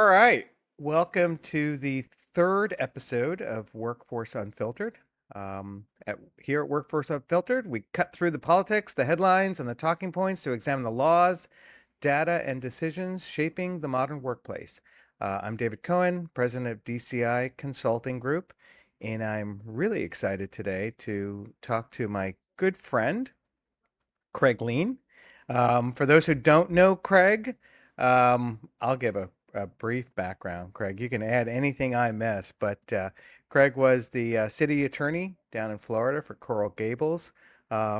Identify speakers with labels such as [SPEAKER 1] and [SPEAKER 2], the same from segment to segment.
[SPEAKER 1] All right. Welcome to the third episode of Workforce Unfiltered. Here at Workforce Unfiltered, we cut through the politics, the headlines, and the talking points to examine the laws, data, and decisions shaping the modern workplace. I'm David Cohen, president of DCI Consulting Group, and I'm really excited today to talk to my good friend, Craig Leen. For those who don't know Craig, I'll give a brief background. Craig, you can add anything I miss, but Craig was the city attorney down in Florida for Coral Gables.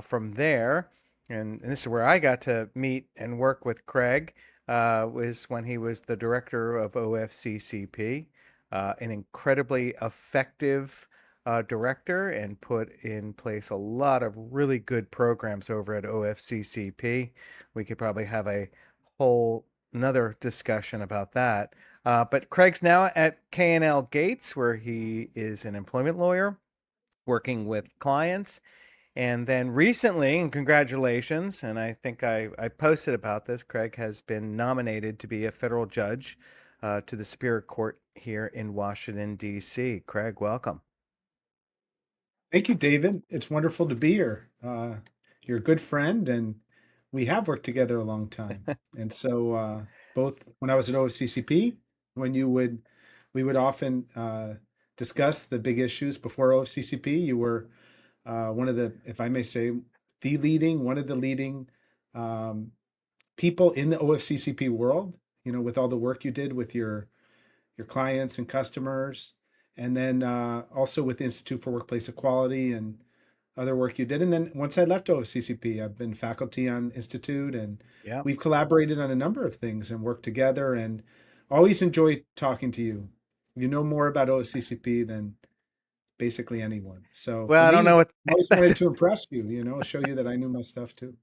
[SPEAKER 1] From there, and this is where I got to meet and work with Craig, was when he was the director of OFCCP, an incredibly effective director and put in place a lot of really good programs over at OFCCP. We could probably have a whole another discussion about that. But Craig's now at K&L Gates, where he is an employment lawyer working with clients. And then recently, and congratulations, and I think I posted about this, Craig has been nominated to be a federal judge to the Superior Court here in Washington, D.C. Craig, welcome.
[SPEAKER 2] Thank you, David. It's wonderful to be here. You're a good friend, and we have worked together a long time. And so, both when I was at OFCCP, when we would often discuss the big issues before OFCCP. You were one of the, if I may say, one of the leading um, people in the OFCCP world. With all the work you did with your clients and customers, and then also with the Institute for Workplace Equality and other work you did. And then once I left OFCCP, I've been faculty on Institute, and
[SPEAKER 1] Yeah.
[SPEAKER 2] we've collaborated on a number of things and worked together. And always enjoy talking to you. You know more about OFCCP than basically anyone. So
[SPEAKER 1] Well,
[SPEAKER 2] for
[SPEAKER 1] I don't know
[SPEAKER 2] me,
[SPEAKER 1] what
[SPEAKER 2] I always wanted to impress you. Show you that I knew my stuff too.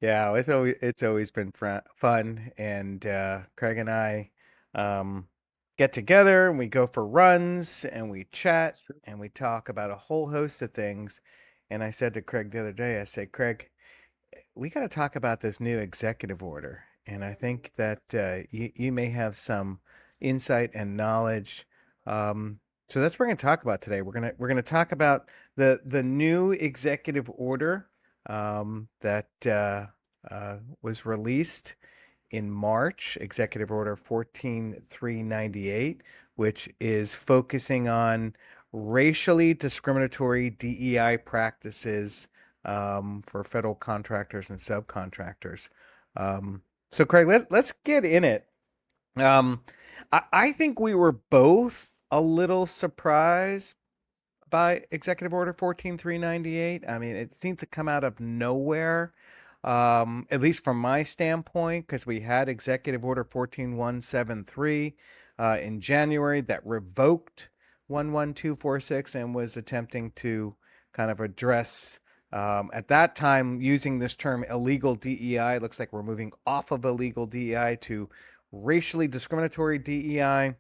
[SPEAKER 1] Yeah, it's always been fun, and Craig and I get together and we go for runs and we chat
[SPEAKER 2] Sure.
[SPEAKER 1] and we talk about a whole host of things. And I said to Craig the other day, I said, Craig, we got to talk about this new executive order, and I think that you may have some insight and knowledge. So that's what we're going to talk about today. We're gonna talk about the new executive order that was released in March, Executive Order 14398, which is focusing on racially discriminatory DEI practices for federal contractors and subcontractors. So, Craig, let's get in it. Um, I think we were both a little surprised by Executive Order 14398. I mean, it seemed to come out of nowhere, at least from my standpoint, because we had Executive Order 14173 in January that revoked 11246 and was attempting to kind of address, at that time, using this term illegal DEI. It looks like we're moving off of illegal DEI to racially discriminatory DEI.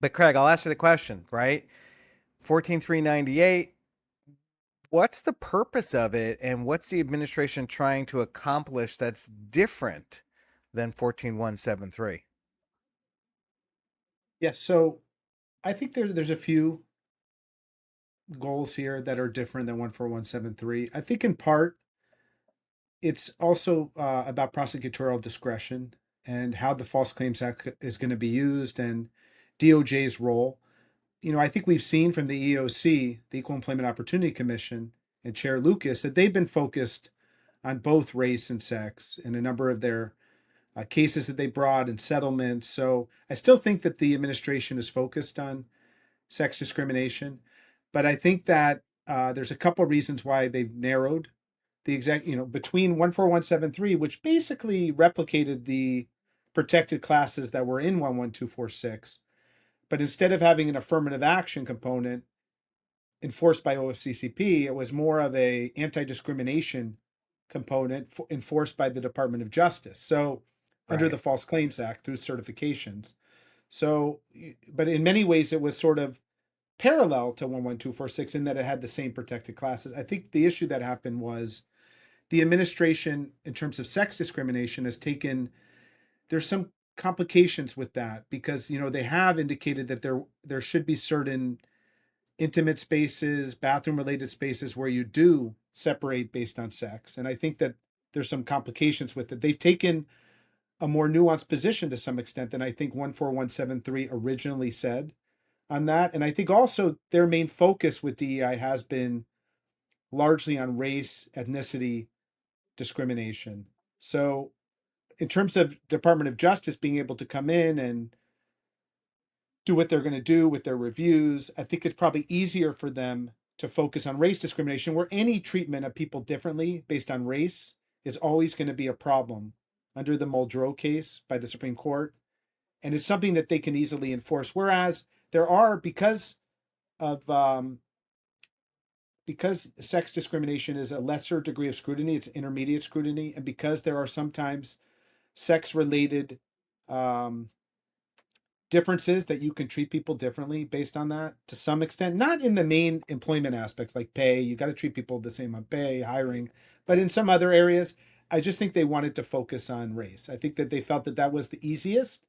[SPEAKER 1] But Craig, I'll ask you the question, right? 14398, what's the purpose of it and what's the administration trying to accomplish that's different than 14173?
[SPEAKER 2] Yes. So I think there's a few goals here that are different than 14173. I think in part it's also about prosecutorial discretion and how the False Claims Act is going to be used and DOJ's role. I think we've seen from the EOC, the Equal Employment Opportunity Commission, and Chair Lucas that they've been focused on both race and sex in a number of their cases that they brought and settlements. So I still think that the administration is focused on sex discrimination, but I think that there's a couple reasons why they've narrowed the between 14173, which basically replicated the protected classes that were in 11246, but instead of having an affirmative action component enforced by OFCCP, it was more of a anti-discrimination component enforced by the Department of Justice. So under
[SPEAKER 1] Right.
[SPEAKER 2] the False Claims Act through certifications. So, but in many ways, it was sort of parallel to 11246 in that it had the same protected classes. I think the issue that happened was the administration, in terms of sex discrimination, has taken, there's some complications with that because they have indicated that there should be certain intimate spaces, bathroom related spaces where you do separate based on sex. And I think that there's some complications with it. They've taken a more nuanced position to some extent than I think 14173 originally said on that. And I think also their main focus with DEI has been largely on race, ethnicity, discrimination. So, in terms of Department of Justice being able to come in and do what they're going to do with their reviews, I think it's probably easier for them to focus on race discrimination, where any treatment of people differently based on race is always going to be a problem under the Muldrow case by the Supreme Court. And it's something that they can easily enforce. Whereas there are, of because sex discrimination is a lesser degree of scrutiny, it's intermediate scrutiny, and because there are sometimes sex related differences that you can treat people differently based on that to some extent, not in the main employment aspects like pay, you got to treat people the same on pay, hiring, but in some other areas, I just think they wanted to focus on race. I think that they felt that that was the easiest,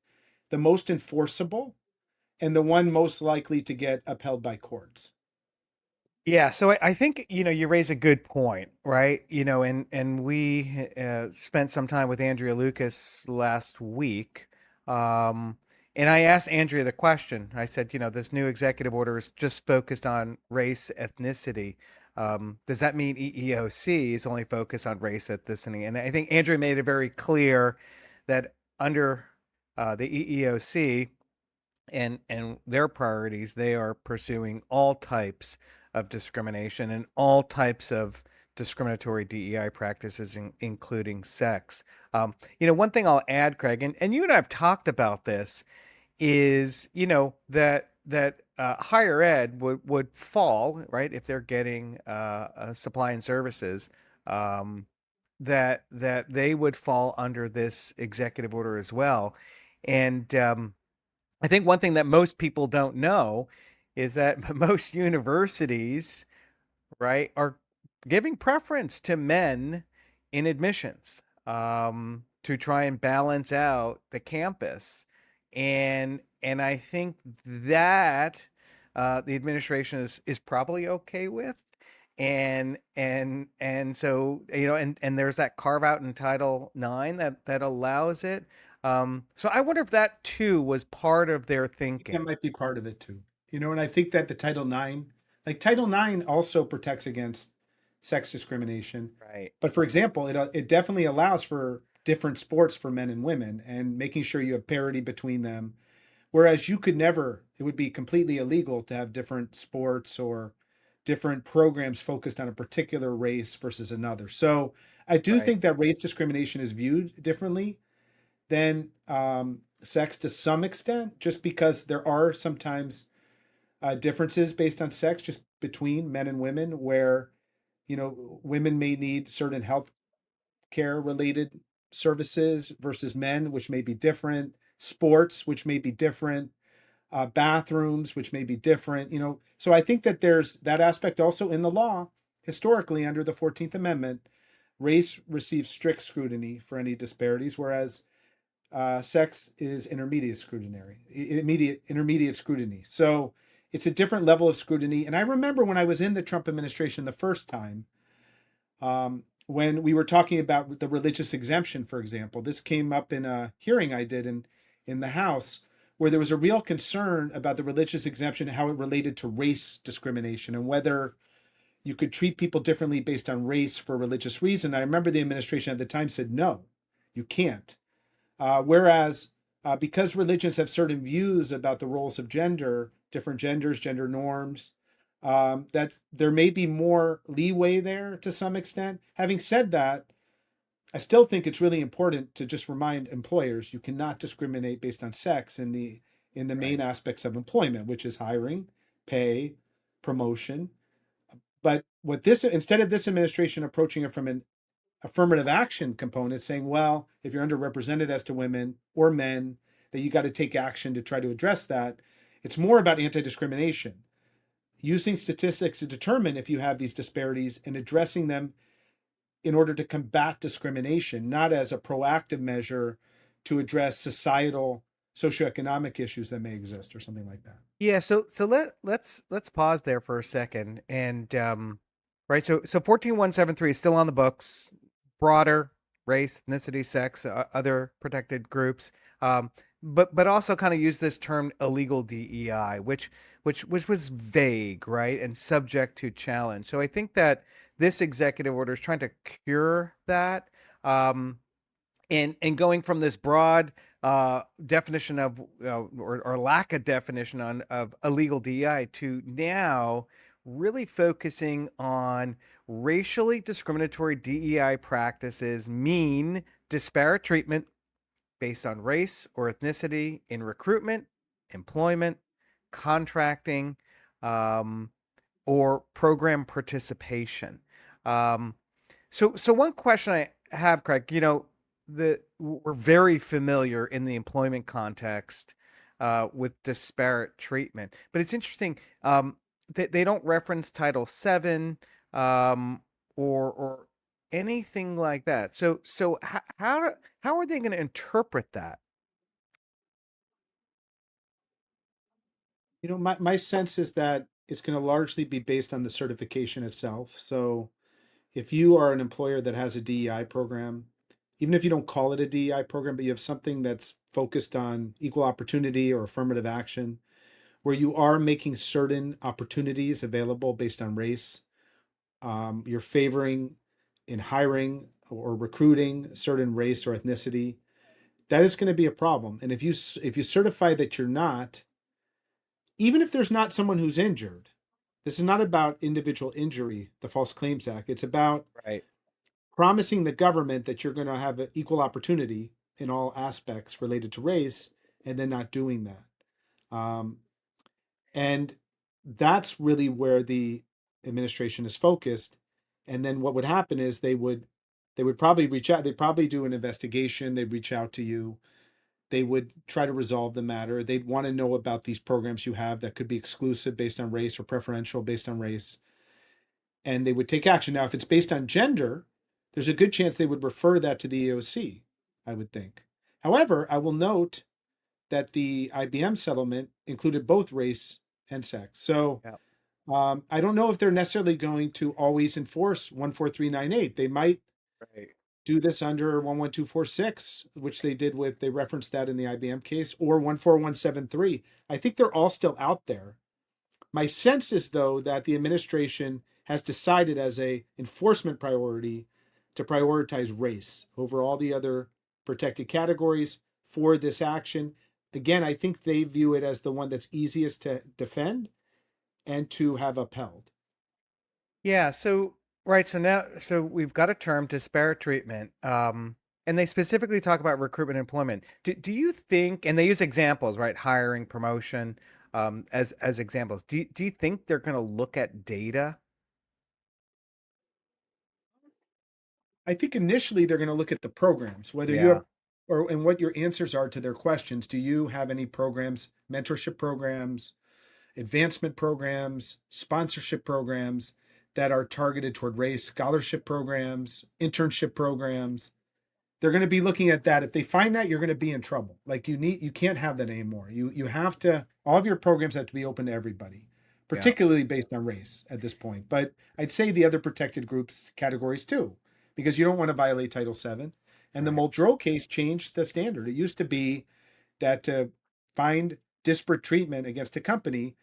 [SPEAKER 2] the most enforceable, and the one most likely to get upheld by courts.
[SPEAKER 1] Yeah, so I think you raise a good point, right? And we spent some time with Andrea Lucas last week, and I asked Andrea the question. I said, this new executive order is just focused on race, ethnicity. Does that mean EEOC is only focused on race, ethnicity? And I think Andrea made it very clear that under the EEOC and their priorities, they are pursuing all types of discrimination and all types of discriminatory DEI practices, including sex. One thing I'll add, Craig, and you and I have talked about this, is that higher ed would fall, right, if they're getting supply and services, that they would fall under this executive order as well. And I think one thing that most people don't know is that most universities, right, are giving preference to men in admissions, to try and balance out the campus. And I think that the administration is probably okay with. And so and there's that carve out in Title IX that allows it. So I wonder if that too was part of their
[SPEAKER 2] Think that
[SPEAKER 1] thinking.
[SPEAKER 2] might be part of it too. And I think that the Title IX also protects against sex discrimination.
[SPEAKER 1] Right.
[SPEAKER 2] But for example, it definitely allows for different sports for men and women and making sure you have parity between them. Whereas you could never, it would be completely illegal to have different sports or different programs focused on a particular race versus another. So I do
[SPEAKER 1] Right.
[SPEAKER 2] think that race discrimination is viewed differently than sex to some extent, just because there are sometimes differences based on sex, just between men and women, where women may need certain health care related services versus men, which may be different, sports, which may be different, bathrooms, which may be different. So I think that there's that aspect also in the law. Historically, under the 14th Amendment, race receives strict scrutiny for any disparities, whereas sex is intermediate scrutiny. So it's a different level of scrutiny. And I remember when I was in the Trump administration the first time, when we were talking about the religious exemption, for example, this came up in a hearing I did in the House, where there was a real concern about the religious exemption and how it related to race discrimination and whether you could treat people differently based on race for a religious reason. I remember the administration at the time said, no, you can't. Whereas because religions have certain views about the roles of gender, different genders, gender norms, that there may be more leeway there to some extent. Having said that, I still think it's really important to just remind employers you cannot discriminate based on sex in the main
[SPEAKER 1] Right.
[SPEAKER 2] aspects of employment, which is hiring, pay, promotion. But what this instead of this administration approaching it from an affirmative action component, saying, well, if you're underrepresented as to women or men, that you got to take action to try to address that. It's more about anti-discrimination, using statistics to determine if you have these disparities and addressing them in order to combat discrimination, not as a proactive measure to address societal socioeconomic issues that may exist or something like that.
[SPEAKER 1] Yeah, let's pause there for a second and right, so 14173 is still on the books, broader race, ethnicity, sex, other protected groups. But also kind of use this term illegal DEI, which was vague, right, and subject to challenge. So I think that this executive order is trying to cure that. And going from this broad definition of or lack of definition of illegal DEI to now really focusing on racially discriminatory DEI practices mean disparate treatment based on race or ethnicity in recruitment, employment, contracting, um, or program participation. Um, so one question I have, Craig, we're very familiar in the employment context with disparate treatment, but it's interesting. They don't reference Title VII or anything like that. So how are they going to interpret that?
[SPEAKER 2] My sense is that it's going to largely be based on the certification itself. So if you are an employer that has a DEI program, even if you don't call it a DEI program, but you have something that's focused on equal opportunity or affirmative action, where you are making certain opportunities available based on race, you're favoring in hiring or recruiting certain race or ethnicity, that is going to be a problem. And if you certify that you're not, even if there's not someone who's injured, this is not about individual injury, the False Claims Act. It's about
[SPEAKER 1] Right.
[SPEAKER 2] promising the government that you're going to have an equal opportunity in all aspects related to race and then not doing that. And that's really where the administration is focused. And then what would happen is they would probably reach out, they'd probably do an investigation, they'd reach out to you, they would try to resolve the matter. They'd want to know about these programs you have that could be exclusive based on race or preferential based on race. And they would take action. Now, if it's based on gender, there's a good chance they would refer that to the EOC, I would think. However, I will note that the IBM settlement included both race and sex. So
[SPEAKER 1] Yeah.
[SPEAKER 2] I don't know if they're necessarily going to always enforce 14398. They might
[SPEAKER 1] Right.
[SPEAKER 2] do this under 11246, which they referenced that in the IBM case, or 14173. I think they're all still out there. My sense is, though, that the administration has decided as a enforcement priority to prioritize race over all the other protected categories for this action. Again, I think they view it as the one that's easiest to defend and to have upheld.
[SPEAKER 1] Yeah, so right, so we've got a term, disparate treatment, and they specifically talk about recruitment and employment. Do you think, and they use examples, right, hiring, promotion, as examples. Do you think they're going to look at data?
[SPEAKER 2] I think initially they're going to look at the programs, whether you
[SPEAKER 1] Yeah,
[SPEAKER 2] have, or and what your answers are to their questions. Do you have any programs, mentorship programs, advancement programs, sponsorship programs that are targeted toward race, scholarship programs, internship programs? They're going to be looking at that. If they find that, you're going to be in trouble. Like you can't have that anymore. You have to, all of your programs have to be open to everybody,
[SPEAKER 1] yeah,
[SPEAKER 2] particularly based on race at this point. But I'd say the other protected groups categories too, because you don't want to violate Title VII. And the
[SPEAKER 1] right.
[SPEAKER 2] Muldrow case changed the standard. It used to be that to find disparate treatment against a company,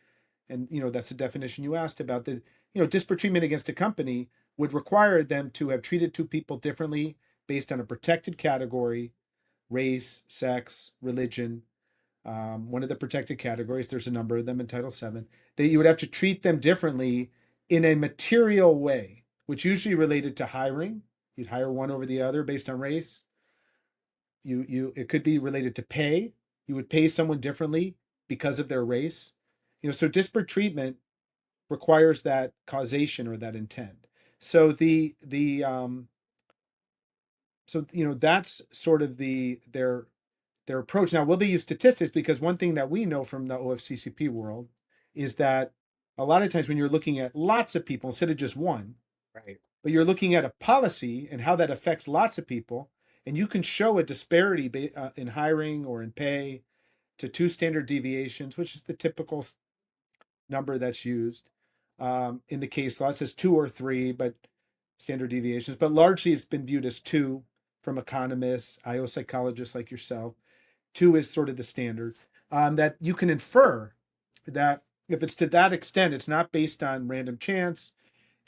[SPEAKER 2] and that's the definition you asked about, that disparate treatment against a company would require them to have treated two people differently based on a protected category, race, sex, religion. One of the protected categories, there's a number of them in Title VII, that you would have to treat them differently in a material way, which usually related to hiring. You'd hire one over the other based on race. It could be related to pay. You would pay someone differently because of their race. So disparate treatment requires that causation or that intent. So that's sort of their approach. Now, will they use statistics? Because one thing that we know from the OFCCP world is that a lot of times when you're looking at lots of people instead of just one,
[SPEAKER 1] Right.
[SPEAKER 2] but you're looking at a policy and how that affects lots of people, and you can show a disparity in hiring or in pay to 2 standard deviations, which is the typical number that's used in the case law. It says 2 or 3, but standard deviations, but largely it's been viewed as 2 from economists, IO psychologists like yourself. 2 is sort of the standard. That you can infer that if it's to that extent, it's not based on random chance,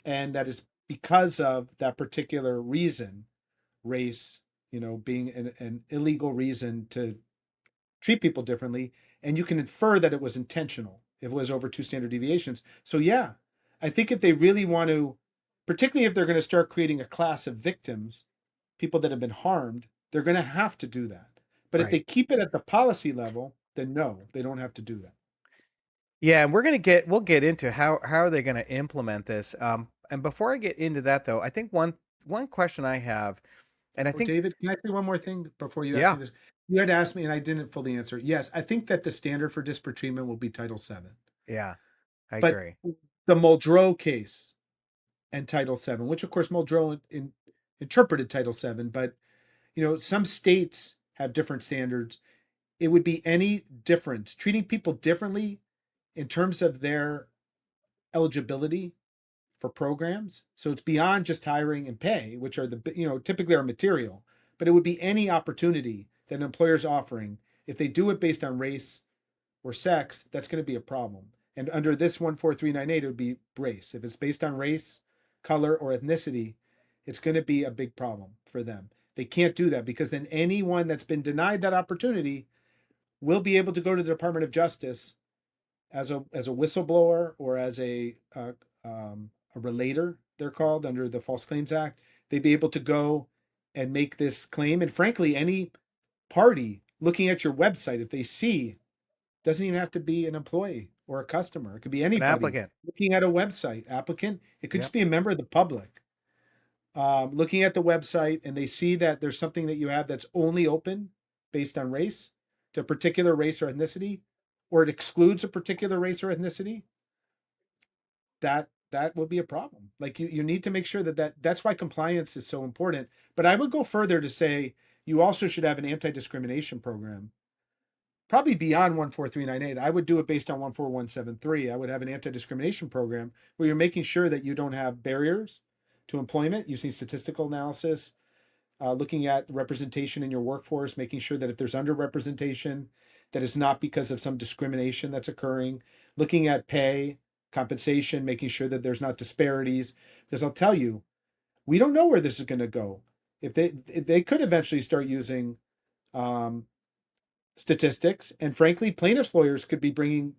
[SPEAKER 2] and that is because of that particular reason, race, being an illegal reason to treat people differently, and you can infer that it was intentional if it was over 2 standard deviations. So yeah, I think if they really want to, particularly if they're going to start creating a class of victims, people that have been harmed, they're going to have to do that. But if
[SPEAKER 1] Right.
[SPEAKER 2] they keep it at the policy level, then no, they don't have to do that.
[SPEAKER 1] Yeah, and we'll get into how are they going to implement this. And before I get into that though, I think one question I have, and I
[SPEAKER 2] Oh,
[SPEAKER 1] think
[SPEAKER 2] David, can I say one more thing before you ask
[SPEAKER 1] yeah,
[SPEAKER 2] me this? You had asked me and I didn't fully answer. Yes, I think that the standard for disparate treatment will be Title VII.
[SPEAKER 1] yeah, I
[SPEAKER 2] But
[SPEAKER 1] agree.
[SPEAKER 2] the Muldrow case and Title VII, which of course Muldrow interpreted Title VII, but some states have different standards. It would be any difference, treating people differently in terms of their eligibility for programs. So it's beyond just hiring and pay, which are typically are material, but it would be any opportunity that an employer is offering. If they do it based on race or sex, that's going to be a problem. And under this 14398, it would be race. If it's based on race, color, or ethnicity, it's going to be a big problem for them. They can't do that because then anyone that's been denied that opportunity will be able to go to the Department of Justice as a whistleblower or as a relator, they're called under the False Claims Act. They'd be able to go and make this claim. And frankly, any party looking at your website, if they see, doesn't even have to be an employee or a customer. It could be
[SPEAKER 1] An
[SPEAKER 2] anybody
[SPEAKER 1] applicant.
[SPEAKER 2] looking at a website, applicant. It could
[SPEAKER 1] Yep.
[SPEAKER 2] just be a member of the public looking at the website, and they see that there's something that you have that's only open based on race to a particular race or ethnicity, or it excludes a particular race or ethnicity. That will be a problem. Like you need to make sure that's why compliance is so important. But I would go further to say you also should have an anti-discrimination program, probably beyond 14398. I would do it based on 14173. I would have an anti-discrimination program where you're making sure that you don't have barriers to employment using statistical analysis, looking at representation in your workforce, making sure that if there's underrepresentation, that it's not because of some discrimination that's occurring, looking at pay, compensation, making sure that there's not disparities. Because I'll tell you, we don't know where this is going to go. If they could eventually start using um, statistics, and frankly, plaintiffs' lawyers could be bringing,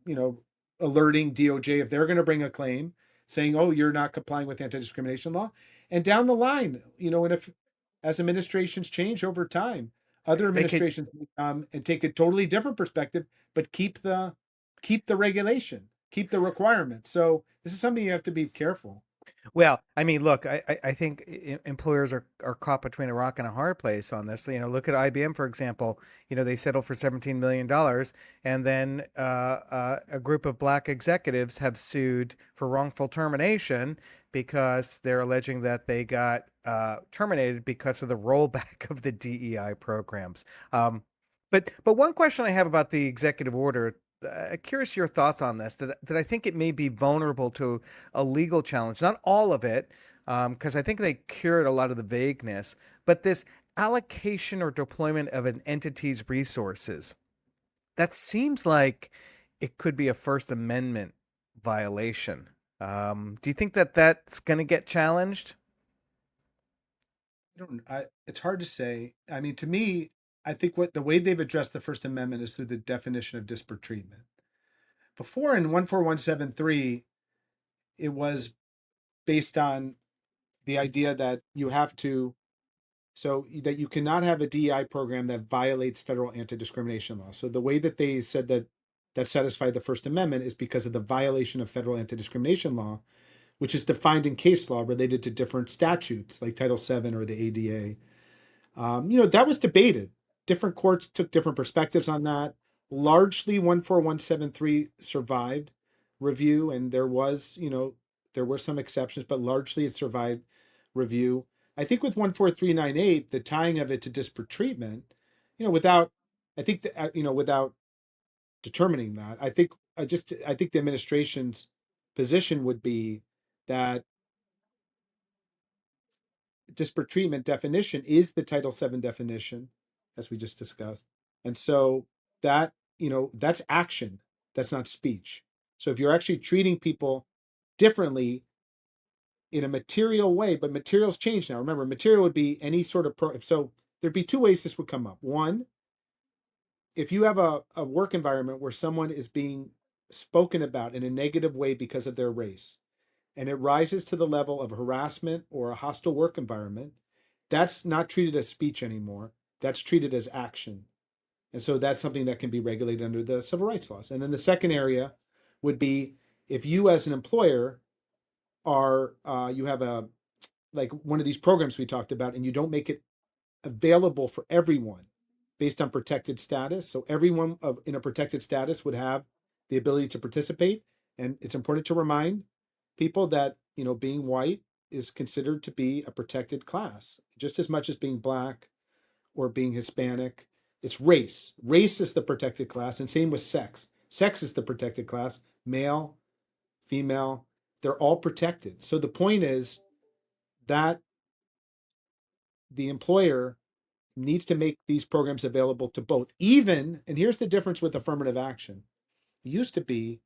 [SPEAKER 2] alerting DOJ if they're going to bring a claim saying, "Oh, you're not complying with anti-discrimination law," and down the line, and if as administrations change over time, other
[SPEAKER 1] They could
[SPEAKER 2] administrations may come and take a totally different perspective, but keep the regulation, keep the requirements. So this is something you have to be careful.
[SPEAKER 1] Well, I mean, look, I think employers are caught between a rock and a hard place on this. Look at IBM, for example. They settled for $17 million, and then a group of black executives have sued for wrongful termination because they're alleging that they got terminated because of the rollback of the DEI programs. But one question I have about the executive order, curious your thoughts on this. That I think it may be vulnerable to a legal challenge. Not all of it, because I think they cured a lot of the vagueness. But this allocation or deployment of an entity's resources, that seems like it could be a First Amendment violation. Do you think that that's going to get challenged?
[SPEAKER 2] It's hard to say. I mean, to me, I think what the way they've addressed the First Amendment is through the definition of disparate treatment. Before in 14173, it was based on the idea that you cannot have a DEI program that violates federal anti-discrimination law. So the way that they said that satisfied the First Amendment is because of the violation of federal anti-discrimination law, which is defined in case law related to different statutes like Title VII or the ADA. That was debated. Different courts took different perspectives on that. Largely, 14173 survived review, and there were some exceptions, but largely it survived review. I think with 14398, the tying of it to disparate treatment, without, I think that, without determining that, I think the administration's position would be that disparate treatment definition is the Title VII definition, as we just discussed. And so that, that's action, that's not speech. So if you're actually treating people differently in a material way, but materials change now. Remember, material would be any sort of so there'd be two ways this would come up. One, if you have a work environment where someone is being spoken about in a negative way because of their race, and it rises to the level of harassment or a hostile work environment, that's not treated as speech anymore. That's treated as action. And so that's something that can be regulated under the civil rights laws. And then the second area would be if you as an employer are you have a like one of these programs we talked about and you don't make it available for everyone based on protected status. So everyone in a protected status would have the ability to participate. And it's important to remind people that, being white is considered to be a protected class, just as much as being black or being Hispanic. It's race. Race is the protected class, and same with sex. Sex is the protected class. Male, female, they're all protected. So the point is that the employer needs to make these programs available to both. Even, and here's the difference with affirmative action. It used to be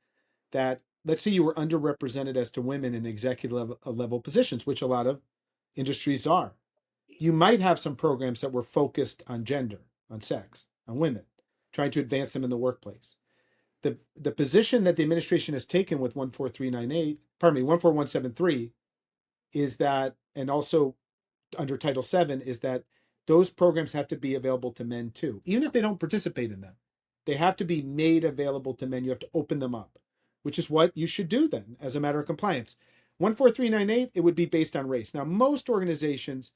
[SPEAKER 2] that, let's say you were underrepresented as to women in executive level positions, which a lot of industries are. You might have some programs that were focused on gender, on sex, on women, trying to advance them in the workplace. The position that the administration has taken with 14173 is that, and also under Title VII, is that those programs have to be available to men too, even if they don't participate in them. They have to be made available to men. You have to open them up, which is what you should do then as a matter of compliance. 14398, it would be based on race. Now, most organizations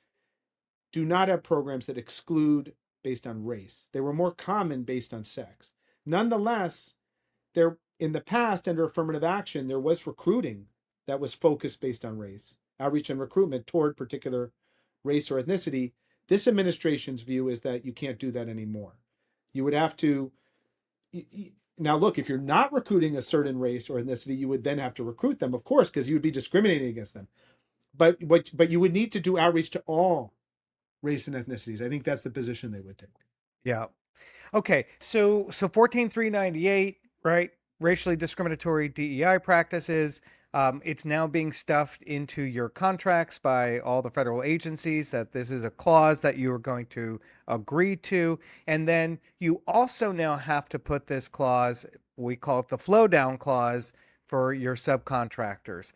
[SPEAKER 2] do not have programs that exclude based on race. They were more common based on sex. Nonetheless, there in the past, under affirmative action, there was recruiting that was focused based on race, outreach and recruitment toward particular race or ethnicity. This administration's view is that you can't do that anymore. You would have to, now look, if you're not recruiting a certain race or ethnicity, you would then have to recruit them, of course, because you would be discriminating against them. But you would need to do outreach to all race and ethnicities. I think that's the position they would take.
[SPEAKER 1] Yeah. Okay. So 14398, right? Racially discriminatory DEI practices. It's now being stuffed into your contracts by all the federal agencies that this is a clause that you are going to agree to. And then you also now have to put this clause, we call it the flow down clause, for your subcontractors.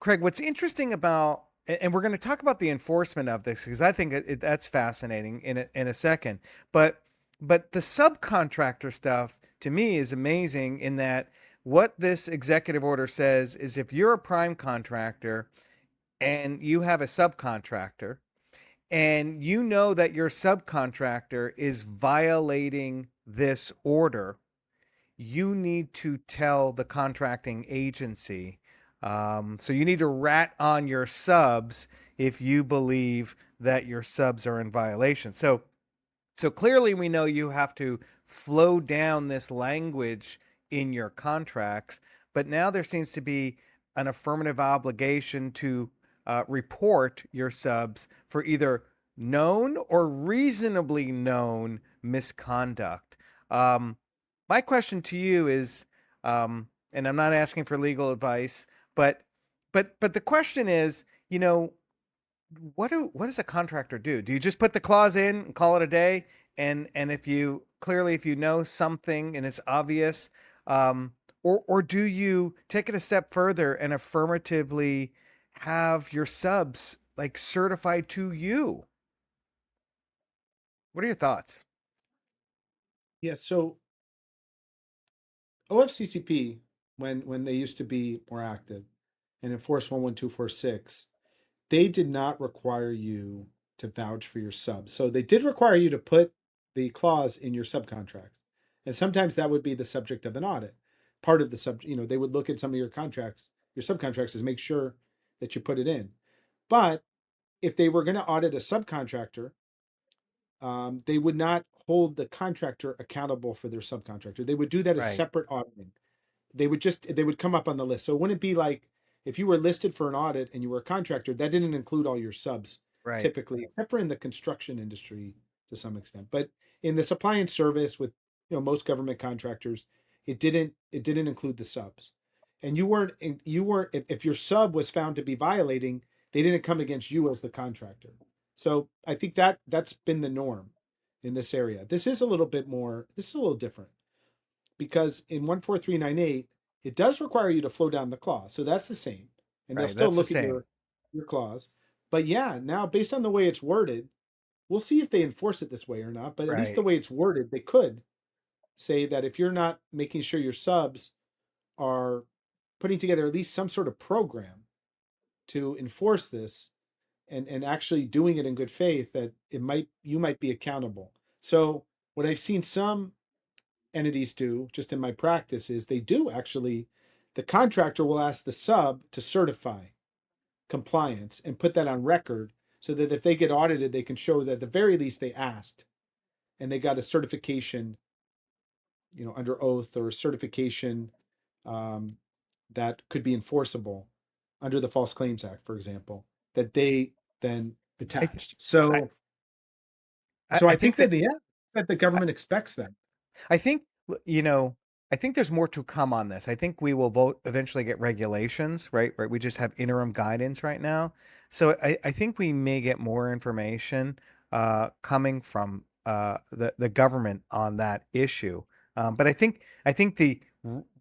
[SPEAKER 1] Craig, what's interesting about, and we're going to talk about the enforcement of this because I think that's fascinating in a second. But the subcontractor stuff to me is amazing in that what this executive order says is if you're a prime contractor and you have a subcontractor and you know that your subcontractor is violating this order, you need to tell the contracting agency. So you need to rat on your subs if you believe that your subs are in violation. So clearly we know you have to flow down this language in your contracts, but now there seems to be an affirmative obligation to report your subs for either known or reasonably known misconduct. Um, my question to you is, and I'm not asking for legal advice, but but the question is, what does a contractor do? Do you just put the clause in and call it a day? And if you clearly if you know something and it's obvious, or do you take it a step further and affirmatively have your subs like certified to you? What are your thoughts?
[SPEAKER 2] Yeah, so OFCCP, when they used to be more active and enforce 11246, they did not require you to vouch for your subs. So they did require you to put the clause in your subcontracts. And sometimes that would be the subject of an audit. Part of the they would look at some of your contracts, your subcontracts, to make sure that you put it in. But if they were going to audit a subcontractor, they would not hold the contractor accountable for their subcontractor. They would do that as
[SPEAKER 1] Right.
[SPEAKER 2] separate auditing. They would come up on the list. So it wouldn't be like if you were listed for an audit and you were a contractor, that didn't include all your subs
[SPEAKER 1] Right.
[SPEAKER 2] typically, except for in the construction industry to some extent. But in the supply and service with most government contractors, it didn't include the subs. And you weren't if your sub was found to be violating, they didn't come against you as the contractor. So I think that's been the norm in this area. This is a little different because in 14398, it does require you to flow down the clause. So that's the same. And they'll
[SPEAKER 1] Right.
[SPEAKER 2] still
[SPEAKER 1] That's the
[SPEAKER 2] look at
[SPEAKER 1] same.
[SPEAKER 2] your clause. But yeah, now based on the way it's worded, we'll see if they enforce it this way or not. But at least the
[SPEAKER 1] Right.
[SPEAKER 2] way it's worded, they could say that if you're not making sure your subs are putting together at least some sort of program to enforce this and actually doing it in good faith, that you might be accountable. So what I've seen some entities do just in my practice is they do actually, the contractor will ask the sub to certify compliance and put that on record so that if they get audited, they can show that at the very least they asked and they got a certification, under oath, or a certification um, that could be enforceable under the False Claims Act, for example, that they then
[SPEAKER 1] I, th-
[SPEAKER 2] attached.
[SPEAKER 1] I,
[SPEAKER 2] So
[SPEAKER 1] I
[SPEAKER 2] I think
[SPEAKER 1] think
[SPEAKER 2] that
[SPEAKER 1] that,
[SPEAKER 2] the government expects that.
[SPEAKER 1] I think, you know, I think there's more to come on this. I think we will vote eventually get regulations, right? Right. We just have interim guidance right now. So I think we may get more information coming from the government on that issue. But I think the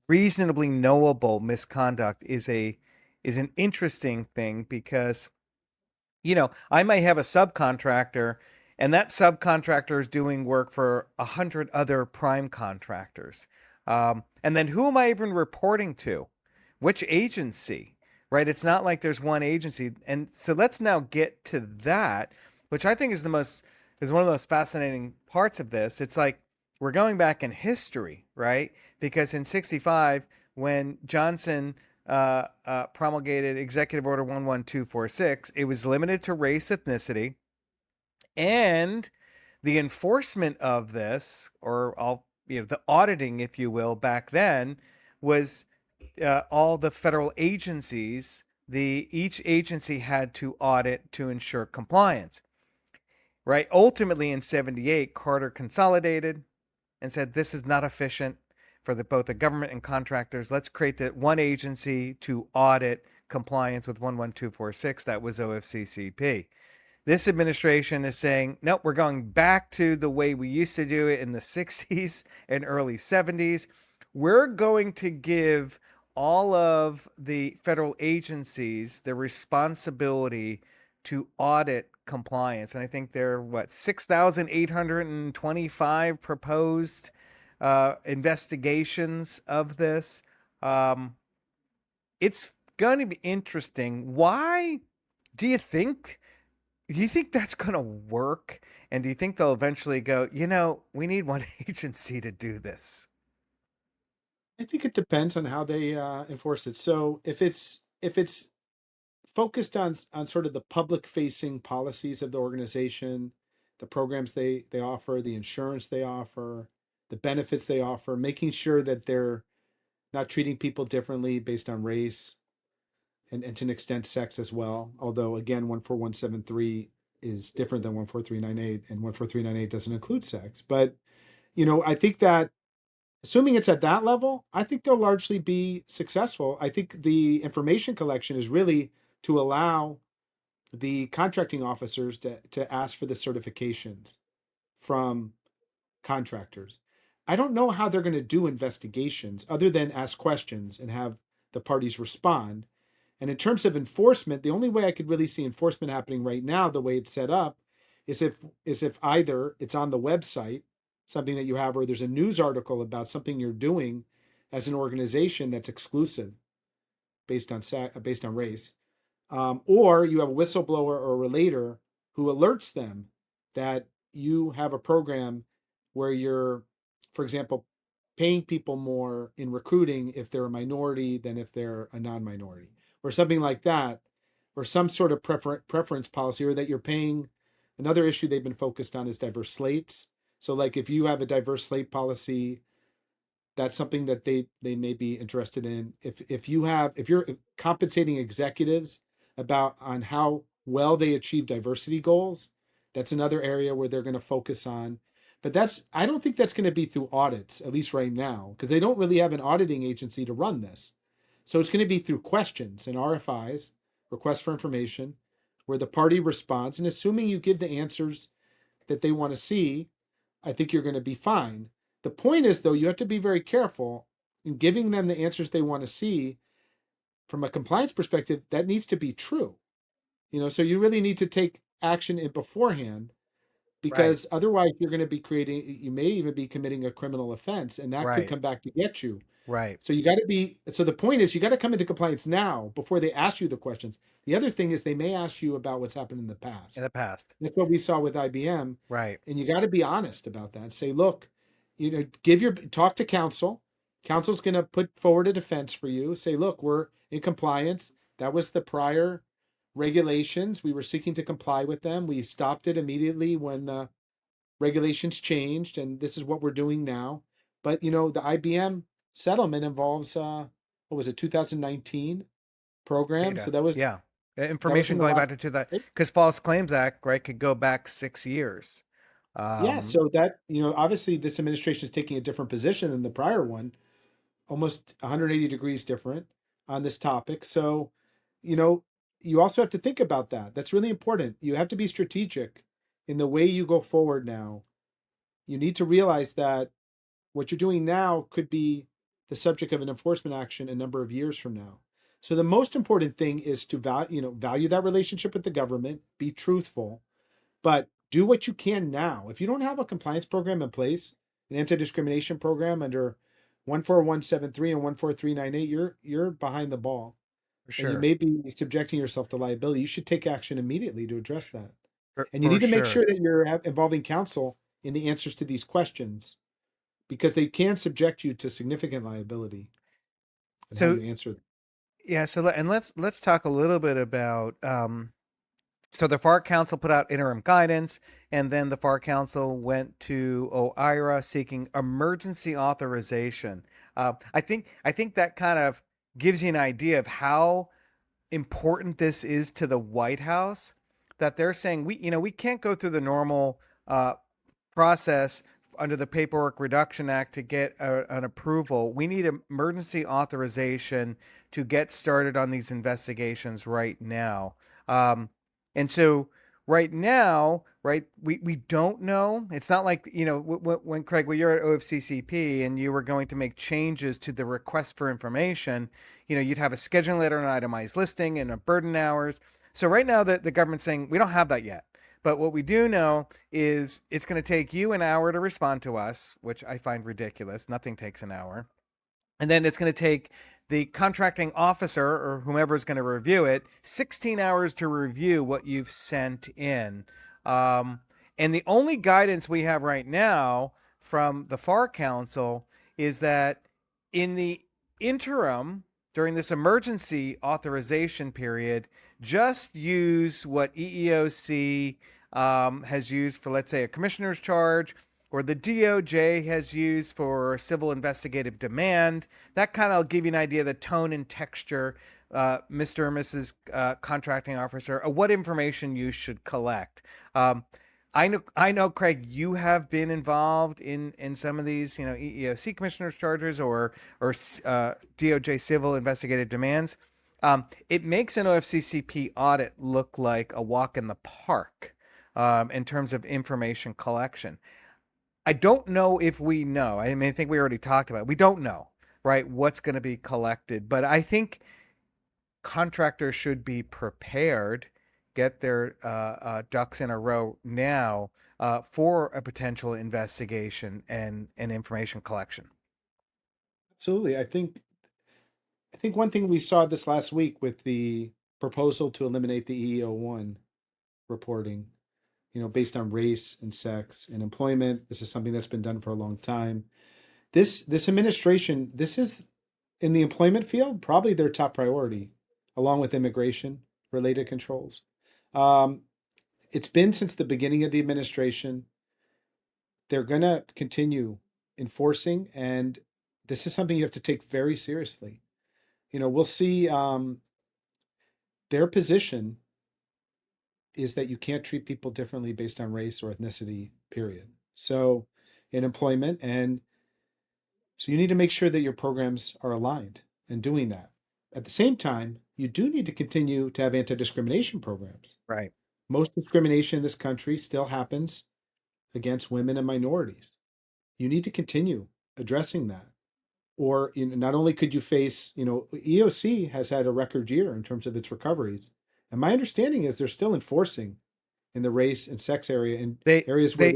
[SPEAKER 1] reasonably knowable misconduct is an interesting thing because I may have a subcontractor, and that subcontractor is doing work for 100 other prime contractors. And then who am I even reporting to? Which agency? Right? It's not like there's one agency. And so let's now get to that, which I think is one of the most fascinating parts of this. It's like we're going back in history, right? Because in 65, when Johnson promulgated Executive Order 11246, it was limited to race, ethnicity, and the enforcement of this, or the auditing, if you will, back then was all the federal agencies. Each agency had to audit to ensure compliance. Right. Ultimately, in '78, Carter consolidated and said this is not efficient for both the government and contractors. Let's create the one agency to audit compliance with 11246. That was OFCCP. This administration is saying, nope, we're going back to the way we used to do it in the 60s and early 70s. We're going to give all of the federal agencies the responsibility to audit compliance. And I think there are, 6,825 proposed investigations of this. Um, it's going to be interesting. Why do you think do you think that's going to work? And do you think they'll eventually go, we need one agency to do this?
[SPEAKER 2] I think it depends on how they enforce it. So if it's focused on sort of the public facing policies of the organization, the programs they offer, the insurance they offer, the benefits they offer, making sure that they're not treating people differently based on race and to an extent sex as well. Although again, 14173 is different than 14398, and 14398 doesn't include sex. But I think that assuming it's at that level, I think they'll largely be successful. I think the information collection is really to allow the contracting officers to ask for the certifications from contractors. I don't know how they're going to do investigations other than ask questions and have the parties respond. And in terms of enforcement, the only way I could really see enforcement happening right now, the way it's set up, is if either it's on the website, something that you have, or there's a news article about something you're doing as an organization that's exclusive based on race, or you have a whistleblower or a relator who alerts them that you have a program where you're, for example, paying people more in recruiting if they're a minority than if they're a non-minority, or something like that. or some sort of preference policy, or that you're paying. Another issue they've been focused on is diverse slates. So like if you have a diverse slate policy, that's something that they may be interested in. If you're compensating executives about on how well they achieve diversity goals, that's another area where they're going to focus on. But I don't think that's going to be through audits, at least right now, because they don't really have an auditing agency to run this. So it's going to be through questions and RFIs, requests for information, where the party responds, and assuming you give the answers that they want to see, I think you're going to be fine. The point is, though, you have to be very careful in giving them the answers they want to see. From a compliance perspective, that needs to be true. So you really need to take action in beforehand,
[SPEAKER 1] Right.
[SPEAKER 2] because otherwise you may even be committing a criminal offense, and that could
[SPEAKER 1] Right.
[SPEAKER 2] come back to get you.
[SPEAKER 1] Right.
[SPEAKER 2] So the point is, you got to come into compliance now before they ask you the questions. The other thing is they may ask you about what's happened in the past.
[SPEAKER 1] In the past.
[SPEAKER 2] That's what we saw with IBM.
[SPEAKER 1] Right.
[SPEAKER 2] And you got to be honest about that. Say, look, talk to counsel. Counsel's going to put forward a defense for you. Say, look, we're in compliance. That was the prior regulations. We were seeking to comply with them. We stopped it immediately when the regulations changed, and this is what we're doing now. But the IBM settlement involves what was it, 2019 program? So
[SPEAKER 1] Data.
[SPEAKER 2] that was
[SPEAKER 1] Yeah.
[SPEAKER 2] in
[SPEAKER 1] Information
[SPEAKER 2] the
[SPEAKER 1] going
[SPEAKER 2] last.
[SPEAKER 1] back to that, because False Claims Act, right, could go back 6 years.
[SPEAKER 2] Yeah,
[SPEAKER 1] Um,
[SPEAKER 2] so that, obviously this administration is taking a different position than the prior one, almost 180 degrees different on this topic. So, you know, you also have to think about that. That's really important. You have to be strategic in the way you go forward now. You need to realize that what you're doing now could be the subject of an enforcement action a number of years from now. So the most important thing is to value that relationship with the government, be truthful, but do what you can now. If you don't have a compliance program in place, an anti-discrimination program under 14173 and 14398, you're behind the ball,
[SPEAKER 1] for
[SPEAKER 2] and you
[SPEAKER 1] sure.
[SPEAKER 2] may be subjecting yourself to liability. You should take action immediately to address that. And you
[SPEAKER 1] For
[SPEAKER 2] need to make
[SPEAKER 1] sure.
[SPEAKER 2] sure that you're involving counsel in the answers to these questions, because they can subject you to significant liability in how
[SPEAKER 1] So
[SPEAKER 2] you answer them.
[SPEAKER 1] yeah, and let's talk a little bit about so the FAR Council put out interim guidance, and then the FAR Council went to OIRA seeking emergency authorization. I think that kind of gives you an idea of how important this is to the White House, that they're saying we can't go through the normal process under the Paperwork Reduction Act to get an approval. We need emergency authorization to get started on these investigations right now. And so right now, right, we don't know. It's not like, when Craig, when you're at OFCCP and you were going to make changes to the request for information, you'd have a scheduling letter, an itemized listing, and a burden hours. So right now, the government's saying we don't have that yet. But what we do know is it's going to take you an hour to respond to us, which I find ridiculous. Nothing takes an hour. And then it's going to take the contracting officer or whomever is going to review it 16 hours to review what you've sent in. And the only guidance we have right now from the FAR Council is that in the interim, during this emergency authorization period, just use what EEOC has used for, let's say, a commissioner's charge, or the DOJ has used for civil investigative demand. That kind of give you an idea of the tone and texture, Mr. or Mrs. Contracting Officer, of what information you should collect. I know, Craig, you have been involved in some of these, EEOC commissioners' charges or DOJ civil investigative demands. It makes an OFCCP audit look like a walk in the park in terms of information collection. I don't know if we know. I mean, I think we already talked about it. We don't know, right, what's going to be collected. But I think contractors should be prepared, get their ducks in a row now for a potential investigation and information collection.
[SPEAKER 2] Absolutely. I think one thing we saw this last week with the proposal to eliminate the EEO1 reporting, based on race and sex and employment. This is something that's been done for a long time. This administration, this is, in the employment field, probably their top priority, along with immigration. related controls. Um, it's been since the beginning of the administration. They're going to continue enforcing, and this is something you have to take very seriously. We'll see. Their position is that you can't treat people differently based on race or ethnicity, period. So, in employment, and so you need to make sure that your programs are aligned in doing that. At the same time, you do need to continue to have anti-discrimination programs.
[SPEAKER 1] Right.
[SPEAKER 2] Most discrimination in this country still happens against women and minorities. You need to continue addressing that. Or not only could you face, EOC has had a record year in terms of its recoveries. And my understanding is they're still enforcing in the race and sex area in
[SPEAKER 1] They
[SPEAKER 2] areas where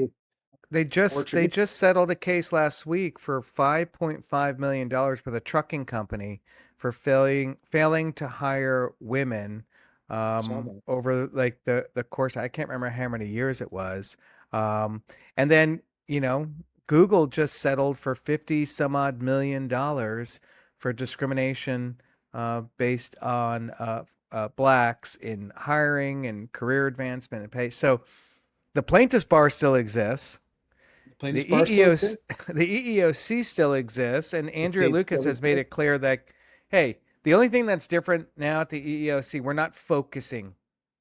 [SPEAKER 1] they
[SPEAKER 2] there's more
[SPEAKER 1] they
[SPEAKER 2] tradition.
[SPEAKER 1] just settled a case last week for $5.5 million for the trucking company for failing to hire women
[SPEAKER 2] Saw that.
[SPEAKER 1] over like the course. I can't remember how many years it was. Um, and then, Google just settled for 50 some odd $1 million for discrimination based on blacks in hiring and career advancement and pay. So the plaintiff's bar still exists.
[SPEAKER 2] The
[SPEAKER 1] The
[SPEAKER 2] plaintiff's bar still
[SPEAKER 1] EEOC,
[SPEAKER 2] exists.
[SPEAKER 1] the EEOC still exists, and
[SPEAKER 2] The
[SPEAKER 1] Andrea
[SPEAKER 2] state
[SPEAKER 1] Lucas
[SPEAKER 2] still
[SPEAKER 1] has made
[SPEAKER 2] exists.
[SPEAKER 1] it clear that, hey, the only thing that's different now at the EEOC, we're not focusing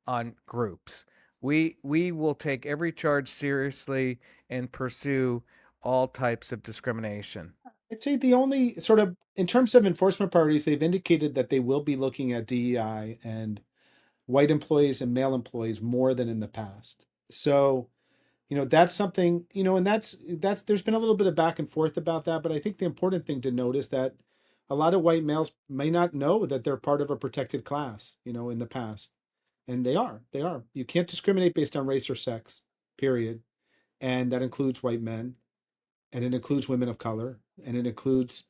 [SPEAKER 1] on groups. We will take every charge seriously and pursue all types of discrimination.
[SPEAKER 2] I'd say the only sort of, in terms of enforcement priorities, they've indicated that they will be looking at DEI and white employees and male employees more than in the past. So, that's something, and that's there's been a little bit of back and forth about that, but I think the important thing to note is that a lot of white males may not know that they're part of a protected class, in the past. And they are. They are. You can't discriminate based on race or sex, period. And that includes white men, and it includes women of color, and it includes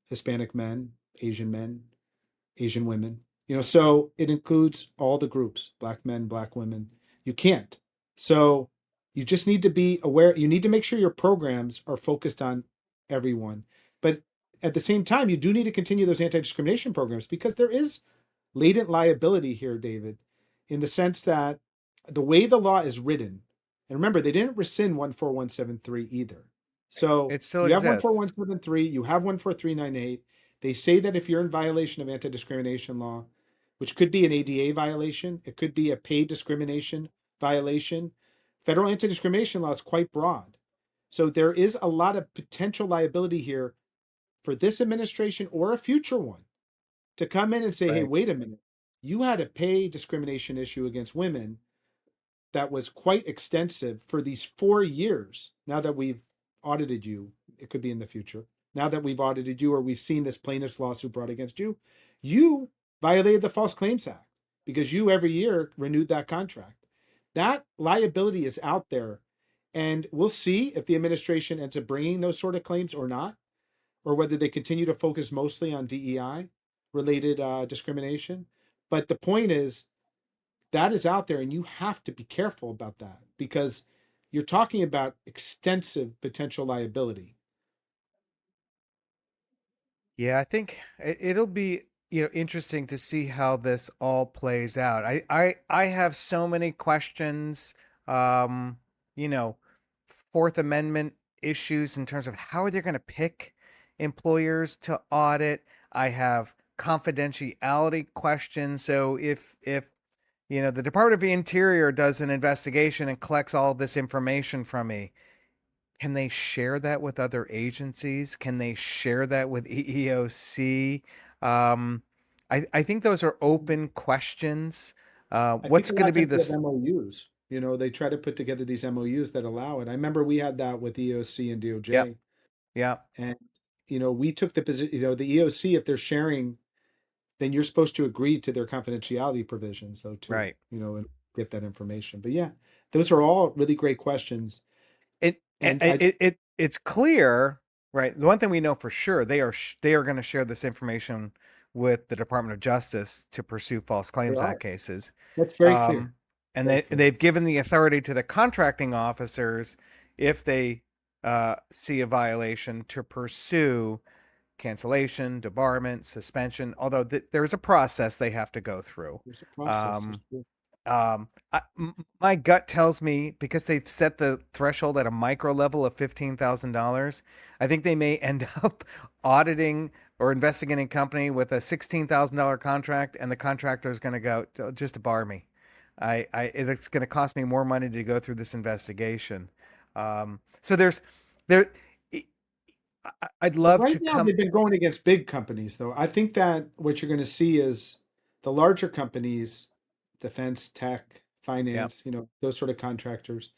[SPEAKER 2] Hispanic men, Asian women. So it includes all the groups, black men, black women. You can't. So you just need to be aware. You need to make sure your programs are focused on everyone. But at the same time, you do need to continue those anti-discrimination programs because there is latent liability here, David, in the sense that the way the law is written, and remember, they didn't rescind 14173 either. So
[SPEAKER 1] It still
[SPEAKER 2] you have
[SPEAKER 1] exists.
[SPEAKER 2] 14173, you have 14398. They say that if you're in violation of anti-discrimination law, which could be an ADA violation, it could be a paid discrimination violation. Federal anti-discrimination law is quite broad. So there is a lot of potential liability here for this administration or a future one to come in and say, hey,
[SPEAKER 1] Right.
[SPEAKER 2] wait a minute, you had a pay discrimination issue against women that was quite extensive for these 4 years. Now that we've audited you, it could be in the future. Now that we've audited you or we've seen this plaintiff's lawsuit brought against you, you violated the False Claims Act because you every year renewed that contract. That liability is out there. And we'll see if the administration ends up bringing those sort of claims or not, or whether they continue to focus mostly on DEI related discrimination. But the point is, that is out there, and you have to be careful about that because you're talking about extensive potential liability.
[SPEAKER 1] Yeah, I think it'll be, interesting to see how this all plays out. I have so many questions, um, you know, Fourth Amendment issues in terms of how are they going to pick employers to audit. I have confidentiality questions. So if the Department of the Interior does an investigation and collects all this information from me, can they share that with other agencies? Can they share that with EEOC? Um, I think those are open questions.
[SPEAKER 2] I think
[SPEAKER 1] What's
[SPEAKER 2] a
[SPEAKER 1] going
[SPEAKER 2] lot
[SPEAKER 1] to
[SPEAKER 2] of
[SPEAKER 1] be
[SPEAKER 2] times they
[SPEAKER 1] this?
[SPEAKER 2] have MOUs. They try to put together these MOUs that allow it. I remember we had that with EOC and
[SPEAKER 1] Yep.
[SPEAKER 2] DOJ.
[SPEAKER 1] Yeah.
[SPEAKER 2] And, we took the position, the EOC, if they're sharing, then you're supposed to agree to their confidentiality provisions, though, too,
[SPEAKER 1] Right.
[SPEAKER 2] and get that information. But yeah, those are all really great questions. And
[SPEAKER 1] It's clear, right? The one thing we know for sure, they are going to share this information with the Department of Justice to pursue False
[SPEAKER 2] they
[SPEAKER 1] Claims
[SPEAKER 2] are.
[SPEAKER 1] Act cases.
[SPEAKER 2] That's very clear.
[SPEAKER 1] Um, and
[SPEAKER 2] Very clear.
[SPEAKER 1] they've given the authority to the contracting officers if they see a violation to pursue cancellation, debarment, suspension, although there is a process they have to go through.
[SPEAKER 2] There's a process.
[SPEAKER 1] Um, my gut tells me, because they've set the threshold at a micro level of $15,000, I think they may end up auditing or investigating a company with a $16,000 contract, and the contractor is going to go, "Oh, just bar me. It's going to cost me more money to go through this investigation." So there. I'd
[SPEAKER 2] But
[SPEAKER 1] love
[SPEAKER 2] right
[SPEAKER 1] to
[SPEAKER 2] now,
[SPEAKER 1] come.
[SPEAKER 2] they've been going against big companies, though. I think that what you're going to see is the larger companies, defense, tech,
[SPEAKER 1] Yeah,
[SPEAKER 2] finance, those sort of contractors,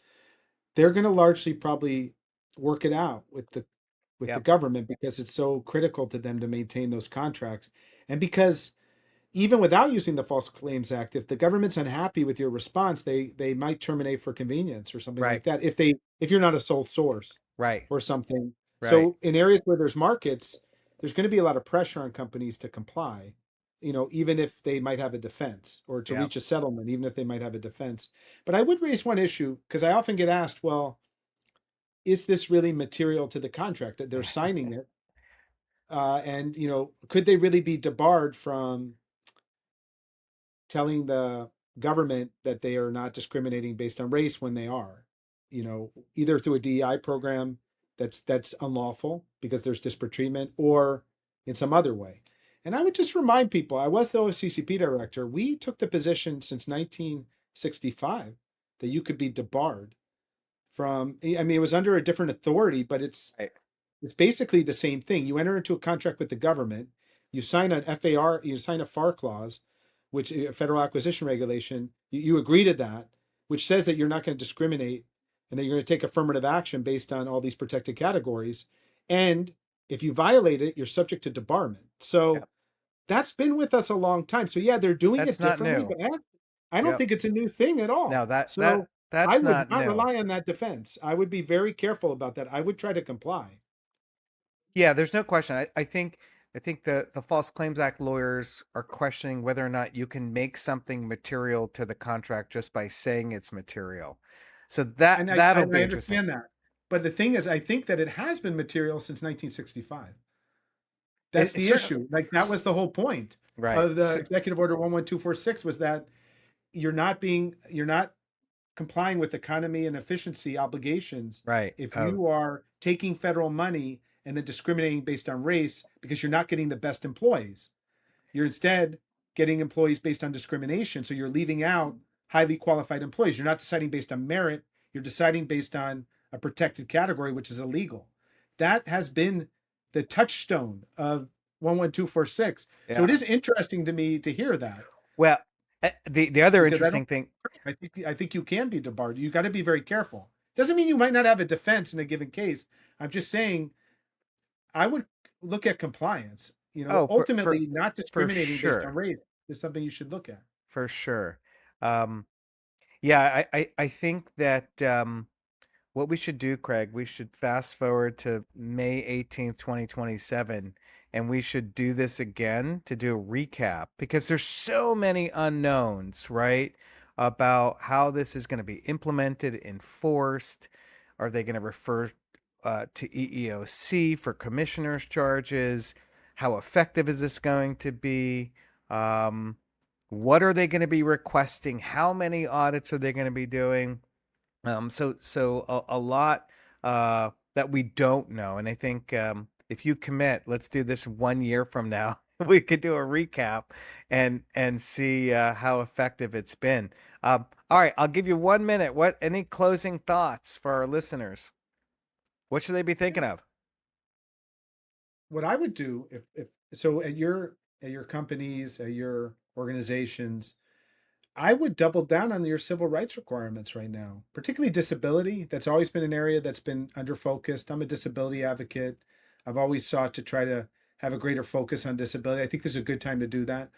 [SPEAKER 2] they're going to largely probably work it out with the
[SPEAKER 1] yeah,
[SPEAKER 2] government because it's so critical to them to maintain those contracts. And because even without using the False Claims Act, if the government's unhappy with your response, they might terminate for convenience or something
[SPEAKER 1] right,
[SPEAKER 2] like that if you're not a sole source
[SPEAKER 1] right,
[SPEAKER 2] or something.
[SPEAKER 1] right.
[SPEAKER 2] So in areas where there's markets, there's going to be a lot of pressure on companies to comply, even if they might have a defense or to
[SPEAKER 1] Yeah,
[SPEAKER 2] reach a settlement, even if they might have a defense. But I would raise one issue because I often get asked, well, is this really material to the contract that they're signing it? And could they really be debarred from telling the government that they are not discriminating based on race when they are, either through a DEI program that's unlawful because there's disparate treatment or in some other way. And I would just remind people, I was the OFCCP director. We took the position since 1965 that you could be debarred from, I mean, it was under a different authority, but
[SPEAKER 1] right.
[SPEAKER 2] it's basically the same thing. You enter into a contract with the government, you sign an FAR, you sign a FAR clause, which a federal acquisition regulation, you agree to that, which says that you're not going to discriminate and that you're going to take affirmative action based on all these protected categories. And if you violate it, you're subject to debarment.
[SPEAKER 1] Yeah.
[SPEAKER 2] So that's been with us a long time. So yeah, they're doing
[SPEAKER 1] That's
[SPEAKER 2] it
[SPEAKER 1] not
[SPEAKER 2] differently,
[SPEAKER 1] new.
[SPEAKER 2] but I don't
[SPEAKER 1] Yep.
[SPEAKER 2] think it's a new thing at
[SPEAKER 1] No,
[SPEAKER 2] all. So I
[SPEAKER 1] that's
[SPEAKER 2] would
[SPEAKER 1] not
[SPEAKER 2] not
[SPEAKER 1] new.
[SPEAKER 2] rely on that defense. I would be very careful about that. I would try to comply.
[SPEAKER 1] Yeah, there's no question. I think the False Claims Act lawyers are questioning whether or not you can make something material to the contract just by saying it's material. So
[SPEAKER 2] And
[SPEAKER 1] that'll
[SPEAKER 2] I
[SPEAKER 1] be interesting.
[SPEAKER 2] understand that. But the thing is, I think that it has been material since 1965. That's
[SPEAKER 1] It's
[SPEAKER 2] the
[SPEAKER 1] certainly
[SPEAKER 2] issue. Like that was the whole point
[SPEAKER 1] right.
[SPEAKER 2] of the Executive Order 11246 was that you're not complying with economy and efficiency obligations
[SPEAKER 1] Right.
[SPEAKER 2] if
[SPEAKER 1] Oh,
[SPEAKER 2] you are taking federal money and then discriminating based on race because you're not getting the best employees. You're instead getting employees based on discrimination. So you're leaving out highly qualified employees. You're not deciding based on merit. You're deciding based on a protected category, which is illegal. That has been the touchstone of 11246. So it
[SPEAKER 1] yeah.
[SPEAKER 2] is interesting to me to hear that
[SPEAKER 1] Well, the other
[SPEAKER 2] because I don't
[SPEAKER 1] interesting thing.
[SPEAKER 2] I think you can be debarred. You got to be very careful. Doesn't mean you might not have a defense in a given case. I'm just saying I would look at compliance.
[SPEAKER 1] Oh,
[SPEAKER 2] Ultimately, not
[SPEAKER 1] for
[SPEAKER 2] discriminating based on
[SPEAKER 1] sure.
[SPEAKER 2] race is something you should look at.
[SPEAKER 1] For sure. Um, yeah, I think that what we should do, Craig, we should fast forward to May 18th, 2027, and we should do this again to do a recap because there's so many unknowns, right? About how this is going to be implemented, enforced. Are they going to refer to EEOC for commissioner's charges? How effective is this going to be? Um, what are they going to be requesting? How many audits are they going to be doing? So a lot that we don't know, and I think if you commit, let's do this 1 year from now. We could do a recap and see how effective it's been. All right, I'll give you 1 minute. What any closing thoughts for our listeners? What should they be thinking of?
[SPEAKER 2] What I would do if so at your companies, at your organizations, I would double down on your civil rights requirements right now, particularly disability. That's always been an area that's been under focused. I'm a disability advocate. I've always sought to try to have a greater focus on disability. I think there's a good time to do that.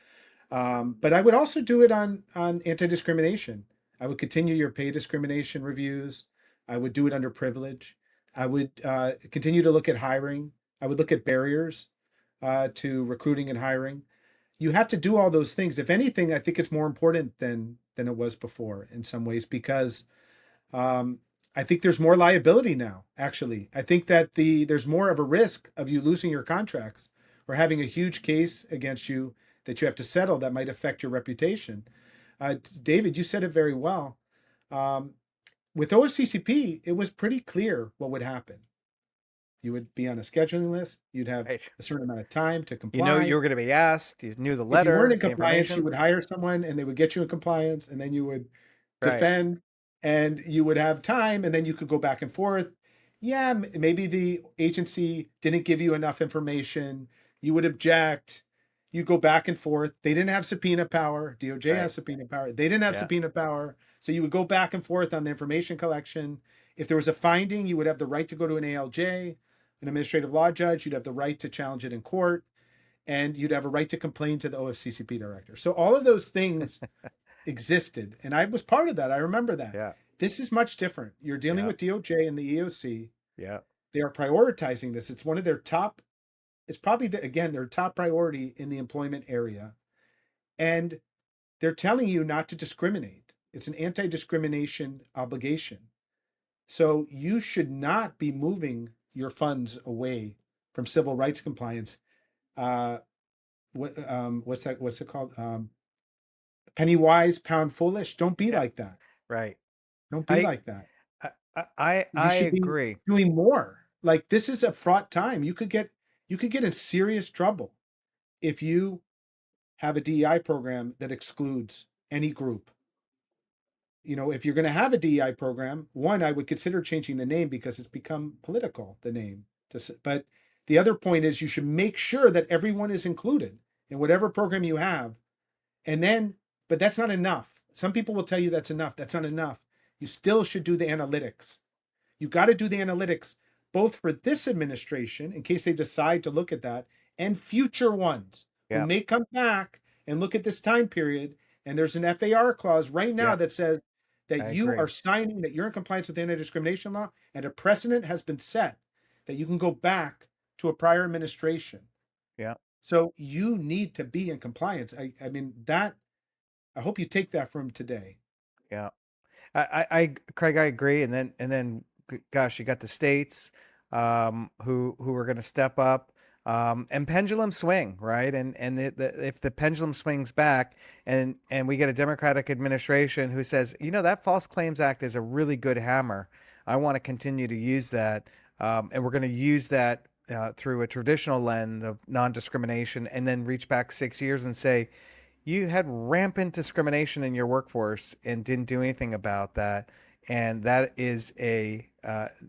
[SPEAKER 2] But I would also do it on anti-discrimination. I would continue your pay discrimination reviews. I would do it under privilege. I would continue to look at hiring. I would look at barriers to recruiting and hiring. You have to do all those things. If anything, I think it's more important than it was before in some ways because um, I think there's more liability now, actually. I think that there's more of a risk of you losing your contracts or having a huge case against you that you have to settle that might affect your reputation. David, you said it very well. Um, with OFCCP, it was pretty clear what would happen. You would be on a scheduling list. You'd have
[SPEAKER 1] Right.
[SPEAKER 2] a certain amount of time to
[SPEAKER 1] You know
[SPEAKER 2] comply.
[SPEAKER 1] you were going to be asked. You knew the
[SPEAKER 2] If you weren't
[SPEAKER 1] letter,
[SPEAKER 2] in
[SPEAKER 1] the
[SPEAKER 2] compliance, you
[SPEAKER 1] information.
[SPEAKER 2] would hire someone and they would get you in compliance, and then you would
[SPEAKER 1] Right.
[SPEAKER 2] defend, and you would have time, and then you could go back and forth. Yeah, maybe the agency didn't give you enough information. You would object. You go back and forth. They didn't have subpoena power. DOJ
[SPEAKER 1] Right.
[SPEAKER 2] has subpoena power. They didn't have
[SPEAKER 1] Yeah.
[SPEAKER 2] subpoena power. So you would go back and forth on the information collection. If there was a finding, you would have the right to go to an ALJ, an administrative law judge. You'd have the right to challenge it in court, and you'd have a right to complain to the OFCCP director. So all of those things existed, and I was part of that. I remember that.
[SPEAKER 1] Yeah.
[SPEAKER 2] This is much different. You're dealing
[SPEAKER 1] Yeah.
[SPEAKER 2] with DOJ and the EOC.
[SPEAKER 1] Yeah.
[SPEAKER 2] They are prioritizing this. It's one of their top. It's probably again their top priority in the employment area, and they're telling you not to discriminate. It's an anti-discrimination obligation. So you should not be moving your funds away from civil rights compliance. Uh, what's that? What's it called? Penny wise, pound foolish. Don't be
[SPEAKER 1] Yeah.
[SPEAKER 2] like that.
[SPEAKER 1] Right.
[SPEAKER 2] Don't be
[SPEAKER 1] I
[SPEAKER 2] like that. You
[SPEAKER 1] I
[SPEAKER 2] should be
[SPEAKER 1] agree.
[SPEAKER 2] doing more. Like, this is a fraught time. You could get in serious trouble if you have a DEI program that excludes any group. You know, if you're going to have a DEI program, one, I would consider changing the name because it's become political, the name. But the other point is you should make sure that everyone is included in whatever program you have. And then, but that's not enough. Some people will tell you that's enough. That's not enough. You still should do the analytics. You got to do the analytics both for this administration, in case they decide to look at that, and future ones who
[SPEAKER 1] Yeah.
[SPEAKER 2] may come back and look at this time period. And there's an FAR clause right now
[SPEAKER 1] Yeah.
[SPEAKER 2] that says that
[SPEAKER 1] I
[SPEAKER 2] you
[SPEAKER 1] agree.
[SPEAKER 2] are signing, that you're in compliance with anti-discrimination law, and a precedent has been set that you can go back to a prior administration.
[SPEAKER 1] Yeah.
[SPEAKER 2] So you need to be in compliance. I mean, that, I hope you take that from today.
[SPEAKER 1] Yeah. Craig, I agree. And then, gosh, you got the states, who are going to step up, and pendulum swing, right? And if the pendulum swings back, and we get a Democratic administration who says, you know, that False Claims Act is a really good hammer. I want to continue to use that, and we're going to use that through a traditional lens of non-discrimination, and then reach back 6 years and say, you had rampant discrimination in your workforce and didn't do anything about that, and that is a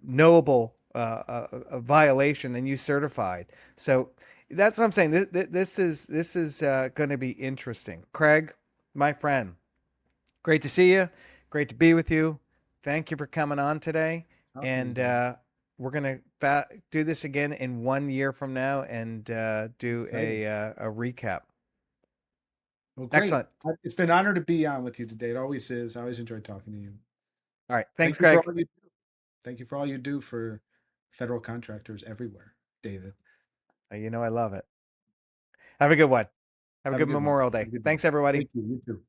[SPEAKER 1] knowable a violation, and you certified. So that's what I'm saying. This is going to be interesting. Craig, my friend, great to see you. Great to be with you. Thank you for coming on today. And we're going to do this again in 1 year from now, and do a recap.
[SPEAKER 2] Well, great.
[SPEAKER 1] Excellent.
[SPEAKER 2] It's been an honor to be on with you today. It always is. I always enjoy talking to you.
[SPEAKER 1] All right. Thanks,
[SPEAKER 2] Thank you for
[SPEAKER 1] Craig.
[SPEAKER 2] all you do. Thank you for all you do for federal contractors everywhere, David.
[SPEAKER 1] You know I love it. Have a good one. Have a
[SPEAKER 2] Have a
[SPEAKER 1] good
[SPEAKER 2] good one.
[SPEAKER 1] Memorial
[SPEAKER 2] Have
[SPEAKER 1] Day.
[SPEAKER 2] a good day.
[SPEAKER 1] Thanks, everybody.
[SPEAKER 2] Thank you. You too.